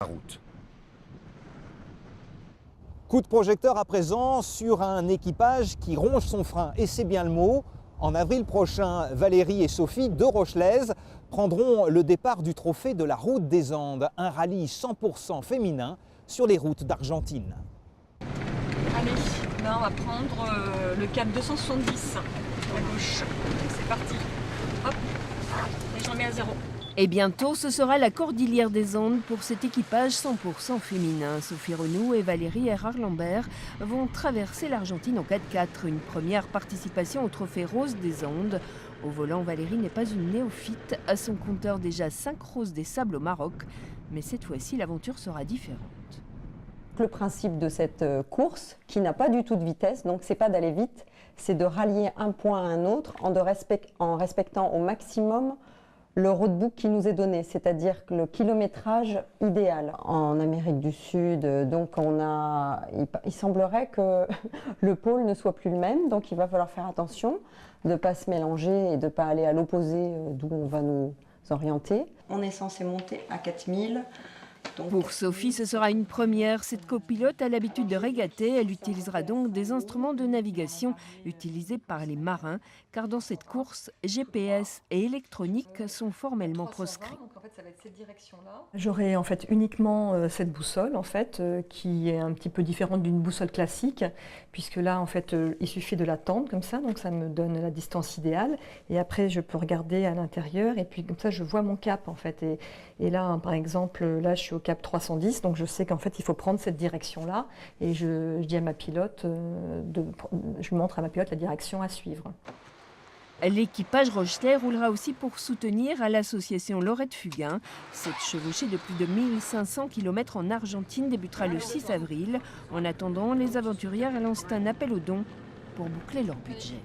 route. Coup de projecteur à présent sur un équipage qui ronge son frein, et c'est bien le mot. En avril prochain, Valérie et Sophie, deux Rochelaises, prendront le départ du trophée de la Route des Andes, un rallye 100% féminin sur les routes d'Argentine. Allez, là on va prendre le cap 270 à gauche. C'est parti. Hop, et je remets à 0. Et bientôt, ce sera la Cordillère des Andes pour cet équipage 100% féminin. Sophie Renou et Valérie Erard-Lambert vont traverser l'Argentine en 4x4. Une première participation au Trophée Rose des Andes. Au volant, Valérie n'est pas une néophyte. À son compteur, déjà 5 roses des sables au Maroc. Mais cette fois-ci, l'aventure sera différente. Le principe de cette course, qui n'a pas du tout de vitesse, donc c'est pas d'aller vite, c'est de rallier un point à un autre en respectant au maximum le roadbook qui nous est donné, c'est-à-dire le kilométrage idéal. En Amérique du Sud, donc il semblerait que le pôle ne soit plus le même, donc il va falloir faire attention de ne pas se mélanger et de ne pas aller à l'opposé d'où on va nous orienter. On est censé monter à 4000. Pour Sophie, ce sera une première. Cette copilote a l'habitude de régater. Elle utilisera donc des instruments de navigation utilisés par les marins, car dans cette course, GPS et électronique sont formellement proscrits. J'aurai en fait uniquement cette boussole qui est un petit peu différente d'une boussole classique, puisque là en fait il suffit de la tendre comme ça, donc ça me donne la distance idéale. Et après je peux regarder à l'intérieur et puis comme ça je vois mon cap en fait. Et là par exemple là je suis au cap 310, donc je sais qu'en fait il faut prendre cette direction-là et je dis à ma pilote, je montre à ma pilote la direction à suivre. L'équipage Rochelais roulera aussi pour soutenir à l'association Lorette Fugain. Cette chevauchée de plus de 1500 km en Argentine débutera le 6 avril. En attendant, les aventurières lancent un appel aux dons pour boucler leur budget.